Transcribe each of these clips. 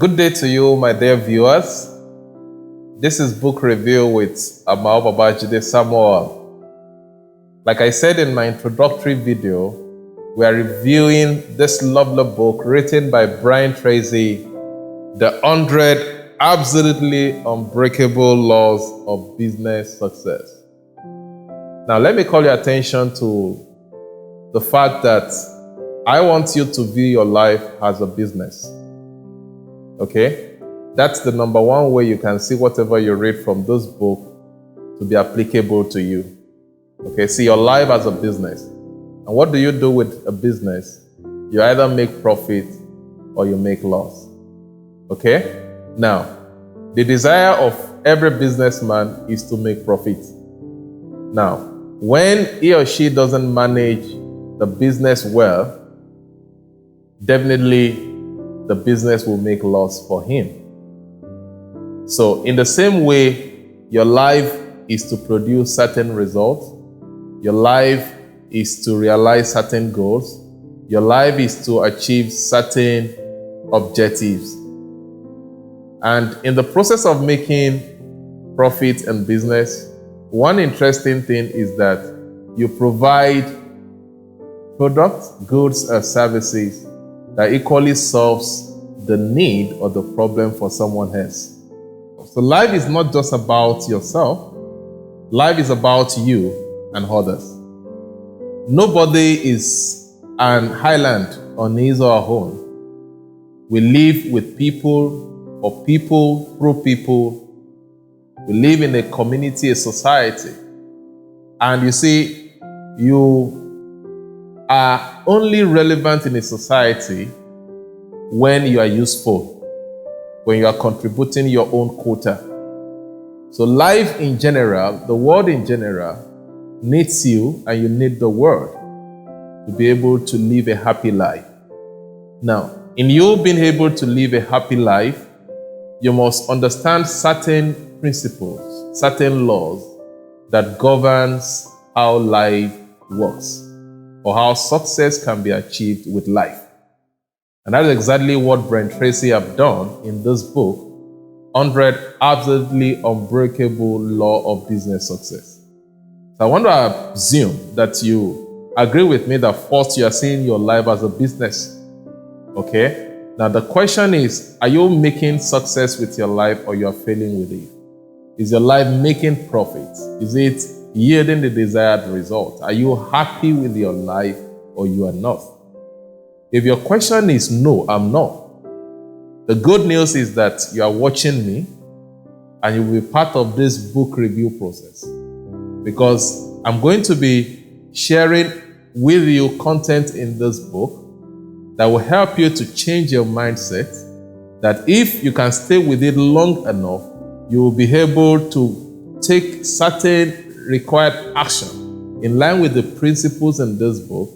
Good day to you, my dear viewers. This is Book Review with Amao Babajide Samuel. Like I said in my introductory video, we are reviewing this lovely book written by Tracy, The 100 Absolutely Unbreakable Laws of Business Success. Now, let me call your attention to the fact that I want you to view your life as a business. Okay? That's the number one way you can see whatever you read from this book to be applicable to you. Okay? See your life as a business. And what do you do with a business? You either make profit or you make loss. Okay? Now, the desire of every businessman is to make profit. Now, when he or she doesn't manage the business well, definitely the business will make loss for him. So in the same way, your life is to produce certain results. Your life is to realize certain goals. Your life is to achieve certain objectives. And in the process of making profit in business, one interesting thing is that you provide products, goods, or services that equally solves the need or the problem for someone else. So life is not just about yourself. Life is about you and others. Nobody is an island on his or her own. We live with people, or people through people. We live in a community, a society. And you see, you are only relevant in a society when you are useful, when you are contributing your own quota. So life in general, the world in general, needs you and you need the world to be able to live a happy life. Now, in you being able to live a happy life, you must understand certain principles, certain laws that governs how life works, or how success can be achieved with life. And that's exactly what Tracy have done in this book, 100 Absolutely Unbreakable Law of Business Success. So I want to assume that you agree with me that first you are seeing your life as a business. Okay? Now the question is, are you making success with your life or you are failing with it? Is your life making profit? Is it yielding the desired result? Are you happy with your life or you are not? If your question is no, I'm not, the good news is that you are watching me and you will be part of this book review process, because I'm going to be sharing with you content in this book that will help you to change your mindset, that if you can stay with it long enough, you will be able to take certain required action in line with the principles in this book,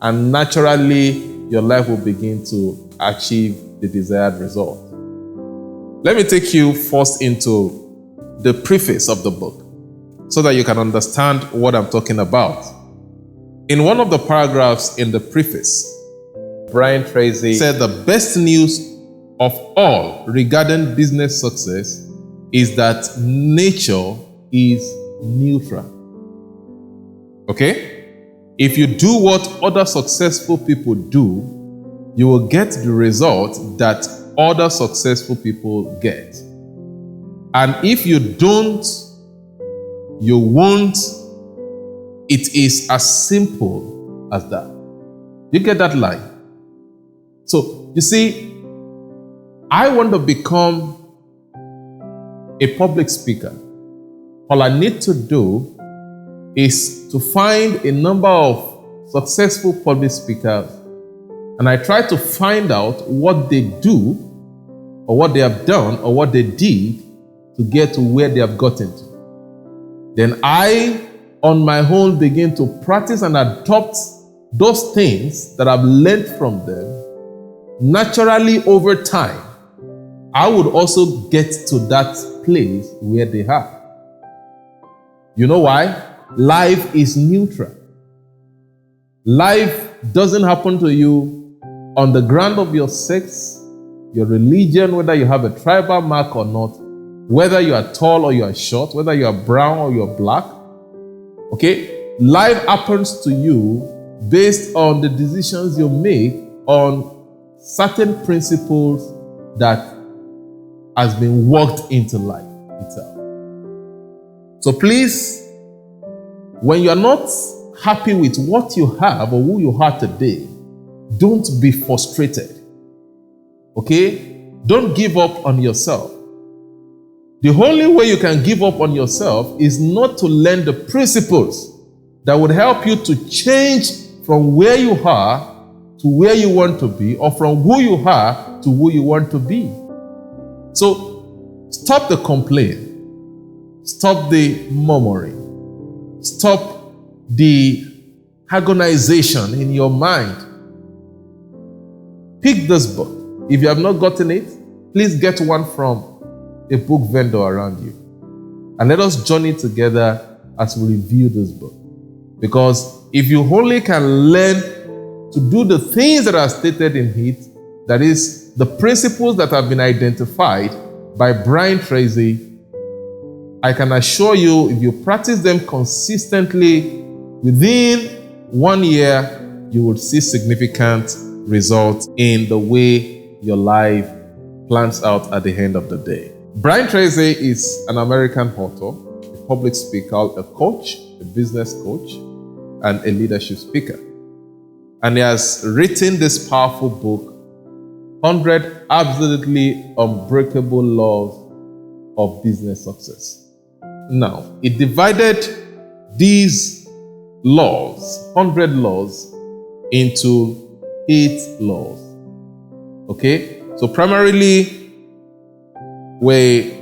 and naturally your life will begin to achieve the desired result. Let me take you first into the preface of the book so that you can understand what I'm talking about. In one of the paragraphs in the preface, Tracy said the best news of all regarding business success is that nature is neutral. Okay? If you do what other successful people do, you will get the result that other successful people get. And if you don't, you won't. It is as simple as that. You get that line? So, you see, I want to become a public speaker. All I need to do is to find a number of successful public speakers, and I try to find out what they do, or what they have done, or what they did to get to where they have gotten to. Then I, on my own, begin to practice and adopt those things that I've learned from them. Naturally, over time, I would also get to that place where they are. You know why? Life is neutral. Life doesn't happen to you on the ground of your sex, your religion, whether you have a tribal mark or not, whether you are tall or you are short, whether you are brown or you are black. Okay? Life happens to you based on the decisions you make on certain principles that has been worked into life itself. So please, when you are not happy with what you have or who you are today, don't be frustrated. Okay? Don't give up on yourself. The only way you can give up on yourself is not to learn the principles that would help you to change from where you are to where you want to be, or from who you are to who you want to be. So stop the complaining. Stop the murmuring. Stop the agonization in your mind. Pick this book. If you have not gotten it, please get one from a book vendor around you. And let us journey together as we review this book. Because if you only can learn to do the things that are stated in it, that is, the principles that have been identified by Brian Tracy, I can assure you, if you practice them consistently, within 1 year, you will see significant results in the way your life plans out at the end of the day. Brian Tracy is an American author, a public speaker, a coach, a business coach, and a leadership speaker. And he has written this powerful book, 100 Absolutely Unbreakable Laws of Business Success. Now, he divided these laws, 100 laws, into 8 laws. Okay? So primarily, we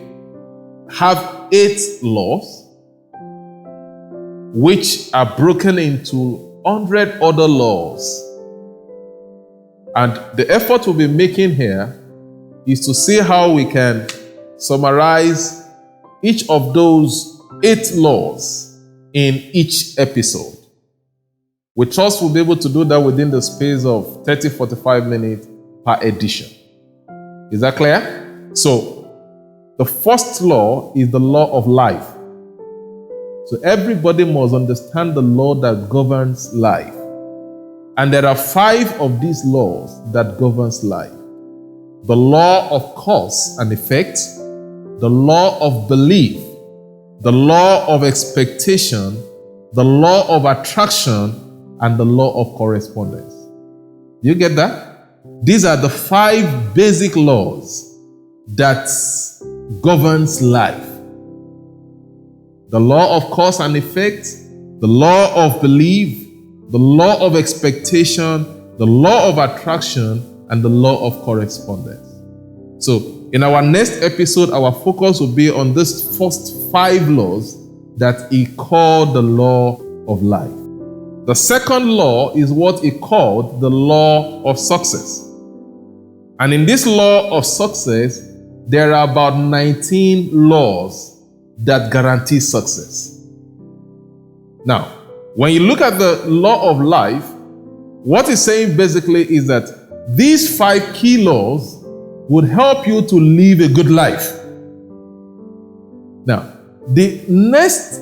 have 8 laws which are broken into 100 other laws. And the effort we'll be making here is to see how we can summarize each of those 8 laws in each episode. We trust we'll be able to do that within the space of 30-45 minutes per edition. Is that clear? So, the first law is the law of life. So everybody must understand the law that governs life. And there are 5 of these laws that governs life. The law of cause and effect, the law of belief, the law of expectation, the law of attraction, and the law of correspondence. You get that? These are the 5 basic laws that governs life. The law of cause and effect, the law of belief, the law of expectation, the law of attraction, and the law of correspondence. So, in our next episode, our focus will be on these first 5 laws that he called the law of life. The second law is what he called the law of success. And in this law of success, there are about 19 laws that guarantee success. Now, when you look at the law of life, what it's saying basically is that these 5 key laws would help you to live a good life. Now, the next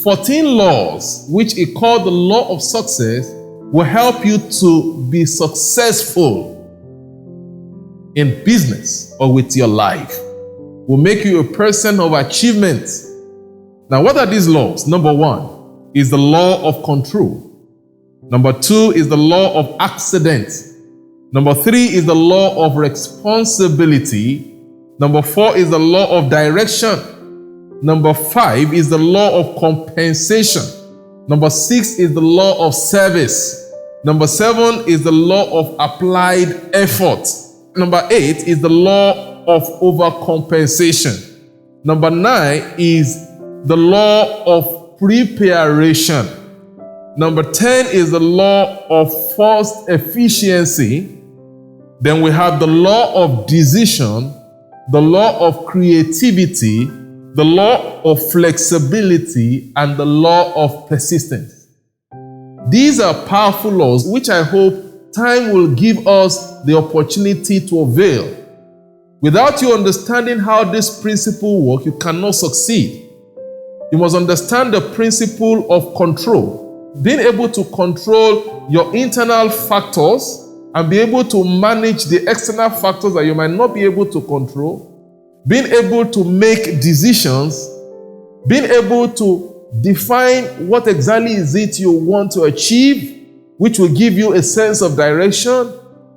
14 laws, which he called the law of success, will help you to be successful in business or with your life. Will make you a person of achievement. Now, what are these laws? Number 1 is the law of control. Number 2 is the law of accident. Number 3 is the law of responsibility. Number 4 is the law of direction. Number 5 is the law of compensation. Number 6 is the law of service. Number 7 is the law of applied effort. Number 8 is the law of overcompensation. Number 9 is the law of preparation. Number 10 is the law of forced efficiency. Then we have the law of decision, the law of creativity, the law of flexibility, and the law of persistence. These are powerful laws which I hope time will give us the opportunity to avail Without you understanding how this principle works, you cannot succeed. You must understand the principle of control. Being able to control your internal factors and be able to manage the external factors that you might not be able to control. Being able to make decisions. Being able to define what exactly is it you want to achieve, which will give you a sense of direction.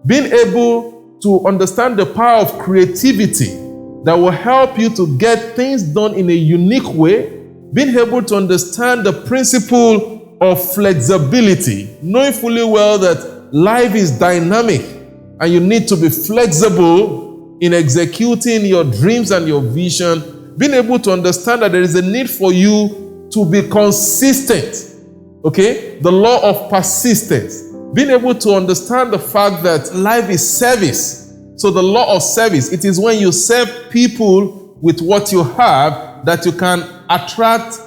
Being able to understand the power of creativity that will help you to get things done in a unique way. Being able to understand the principle of flexibility, knowing fully well that life is dynamic and you need to be flexible in executing your dreams and your vision. Being able to understand that there is a need for you to be consistent. Okay? The law of persistence. Being able to understand the fact that life is service. So the law of service, it is when you serve people with what you have that you can attract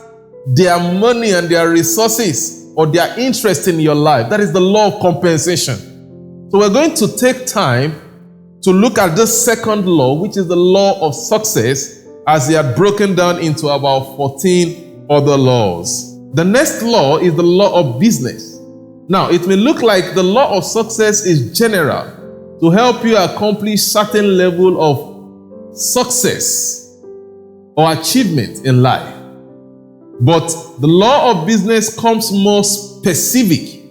their money and their resources or their interest in your life. That is the law of compensation. So we're going to take time to look at this second law, which is the law of success, as they are broken down into about 14 other laws. The next law is the law of business. Now, it may look like the law of success is general to help you accomplish certain level of success or achievement in life. But the law of business comes more specific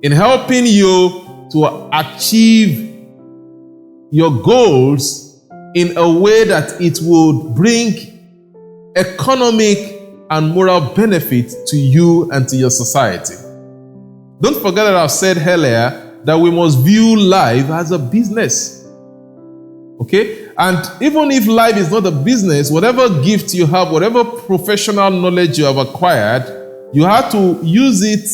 in helping you to achieve your goals in a way that it will bring economic and moral benefit to you and to your society. Don't forget that I've said earlier that we must view life as a business. Okay? And even if life is not a business, whatever gift you have, whatever professional knowledge you have acquired, you have to use it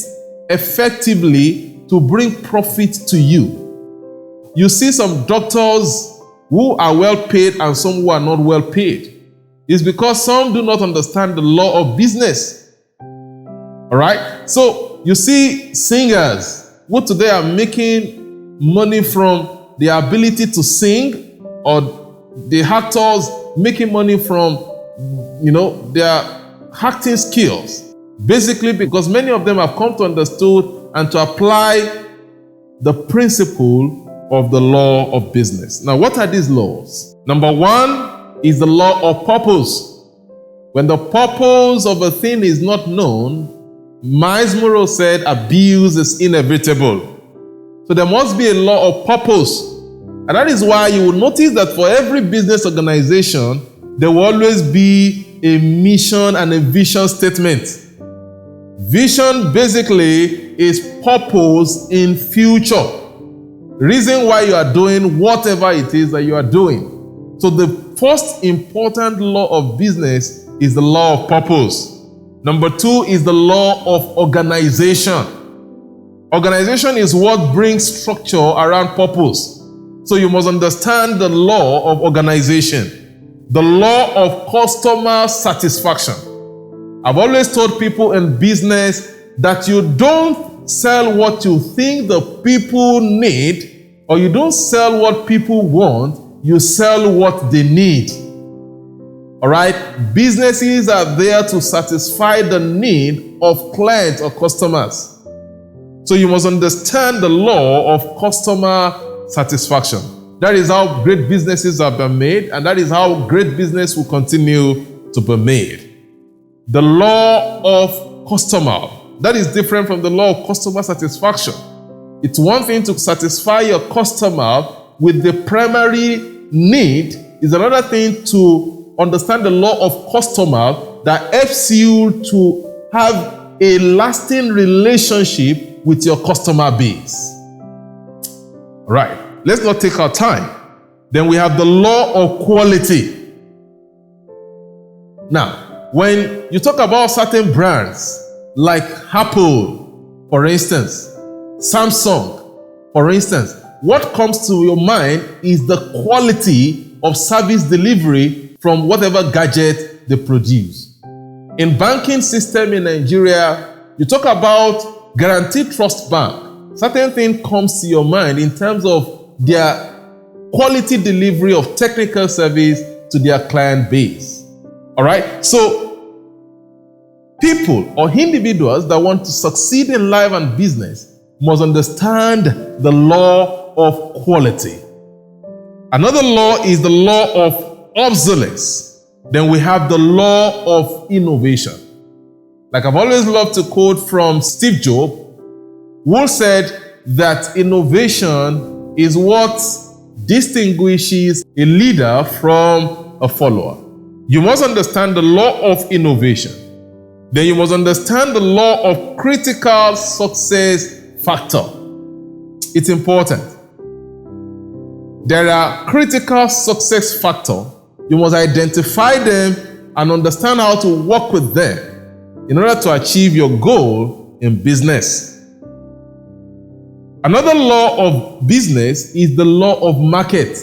effectively to bring profit to you. You see some doctors who are well paid and some who are not well paid. It's because some do not understand the law of business. All right? So, you see singers who today are making money from their ability to sing, or the actors making money from, their acting skills. Basically because many of them have come to understand and to apply the principle of the law of business. Now, what are these laws? Number one is the law of purpose. When the purpose of a thing is not known, Miles Monroe said abuse is inevitable. So there must be a law of purpose. And that is why you will notice that for every business organization, there will always be a mission and a vision statement. Vision basically is purpose in future. Reason why you are doing whatever it is that you are doing. So the first important law of business is the law of purpose. Number two is the law of organization. Organization is what brings structure around purpose. So you must understand the law of organization. The law of customer satisfaction. I've always told people in business that you don't sell what you think the people need, or you don't sell what people want, you sell what they need. All right? Businesses are there to satisfy the need of clients or customers. So you must understand the law of customer satisfaction. That is how great businesses have been made, and that is how great business will continue to be made. The law of customer. That is different from the law of customer satisfaction. It's one thing to satisfy your customer with the primary need. It's another thing to understand the law of customer that helps you to have a lasting relationship with your customer base. All right, let's not take our time. Then we have the law of quality. Now, when you talk about certain brands like Apple, for instance, Samsung, for instance, what comes to your mind is the quality of service delivery from whatever gadget they produce. In banking system in Nigeria, you talk about Guaranteed Trust Bank. Certain thing comes to your mind in terms of their quality delivery of technical service to their client base. All right? So, people or individuals that want to succeed in life and business must understand the law of quality. Another law is the law of obsolescence. Then we have the law of innovation. Like I've always loved to quote from Steve Jobs, who said that innovation is what distinguishes a leader from a follower. You must understand the law of innovation. Then you must understand the law of critical success factor. It's important. There are critical success factors. You must identify them and understand how to work with them in order to achieve your goal in business. Another law of business is the law of market.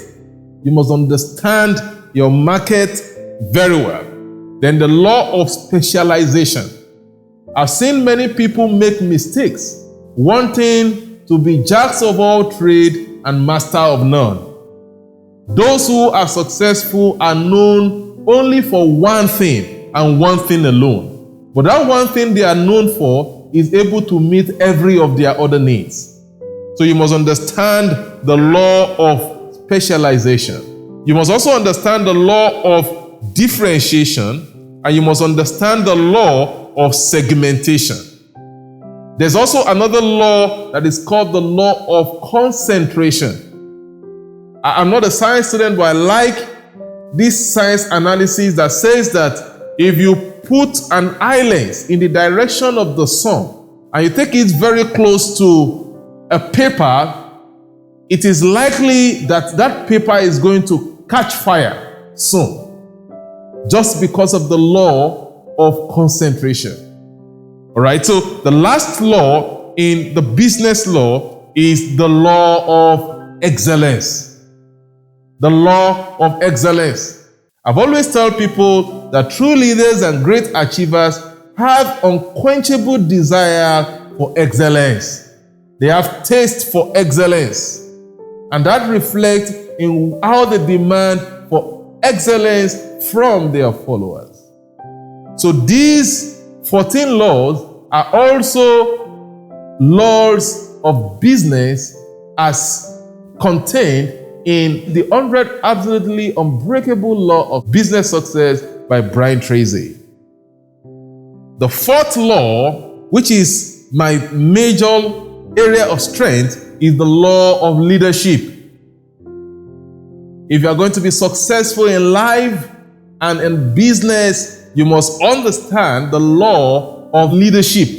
You must understand your market very well. Then the law of specialization. I've seen many people make mistakes, wanting to be jacks of all trade and master of none. Those who are successful are known only for one thing and one thing alone. But that one thing they are known for is able to meet every of their other needs. So you must understand the law of specialization. You must also understand the law of differentiation, and you must understand the law of segmentation. There's also another law that is called the law of concentration. I'm not a science student, but I like this science analysis that says that if you put an eye lens in the direction of the sun and you take it very close to a paper, it is likely that that paper is going to catch fire soon, just because of the law of concentration. All right, so the last law in the business law is the law of excellence. The law of excellence. I've always told people that true leaders and great achievers have unquenchable desire for excellence. They have taste for excellence. And that reflects in how they demand for excellence from their followers. So these 14 laws are also laws of business as contained in the 100 Absolutely Unbreakable Law of Business Success by Tracy. The fourth law, which is my major area of strength, is the law of leadership. If you are going to be successful in life and in business, you must understand the law of leadership.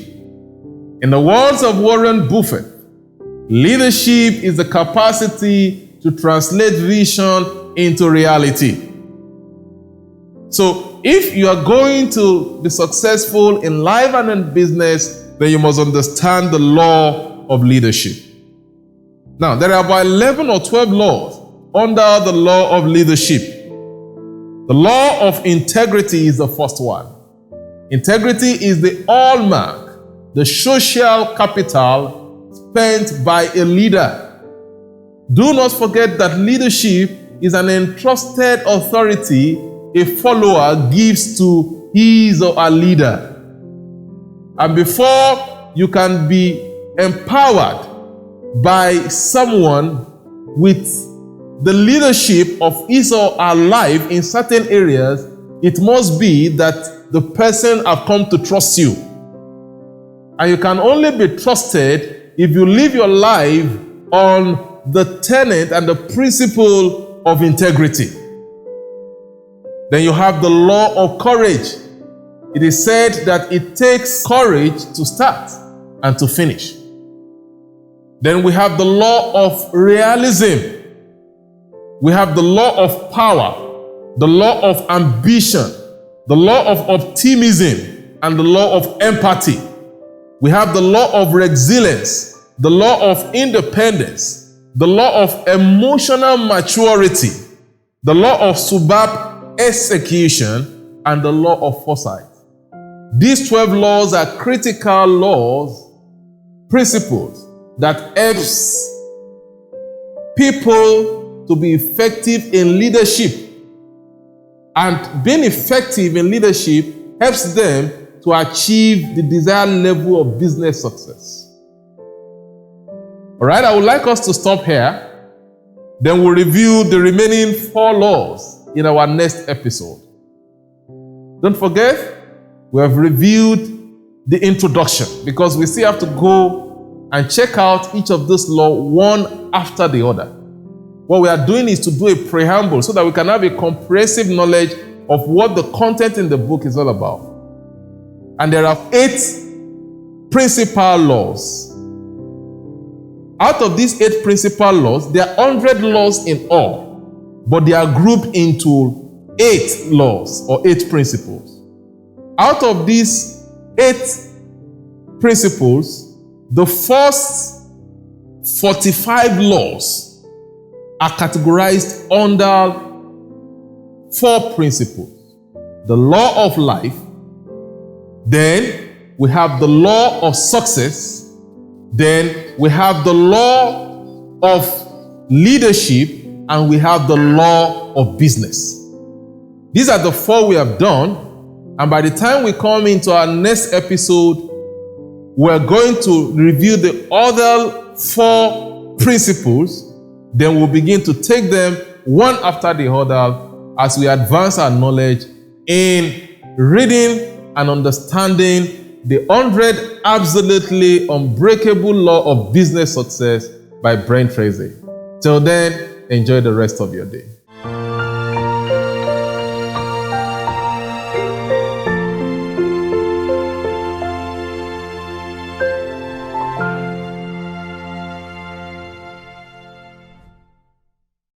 In the words of Warren Buffett, leadership is the capacity to translate vision into reality. So if you are going to be successful in life and in business, then you must understand the law of leadership. Now, there are about 11 or 12 laws under the law of leadership. The law of integrity is the first one. Integrity is the hallmark, the social capital spent by a leader. Do not forget that leadership is an entrusted authority a follower gives to his or her leader. And before you can be empowered by someone with the leadership of his or her life in certain areas, it must be that the person have come to trust you. And you can only be trusted if you live your life on the tenet and the principle of integrity. Then you have the law of courage. It is said that it takes courage to start and to finish. Then we have the law of realism. We have the law of power, the law of ambition, the law of optimism, and the law of empathy. We have the law of resilience, the law of independence, the law of emotional maturity, the law of superb execution, and the law of foresight. These 12 laws are critical laws, principles that helps people to be effective in leadership. And being effective in leadership helps them to achieve the desired level of business success. All right, I would like us to stop here. Then we'll review the remaining 4 laws in our next episode. Don't forget, we have reviewed the introduction because we still have to go and check out each of those laws one after the other. What we are doing is to do a preamble so that we can have a comprehensive knowledge of what the content in the book is all about. And there are 8 principal laws. Out of these 8 principal laws, there are 100 laws in all, but they are grouped into 8 laws or 8 principles. Out of these 8 principles, the first 45 laws are categorized under 4 principles. The law of life, then we have the law of success, then we have the law of leadership, and we have the law of business. These are the 4 we have done. And by the time we come into our next episode, we're going to review the other 4 principles. Then we'll begin to take them one after the other as we advance our knowledge in reading and understanding the 100 absolutely unbreakable law of business success by Tracy. Till then, enjoy the rest of your day.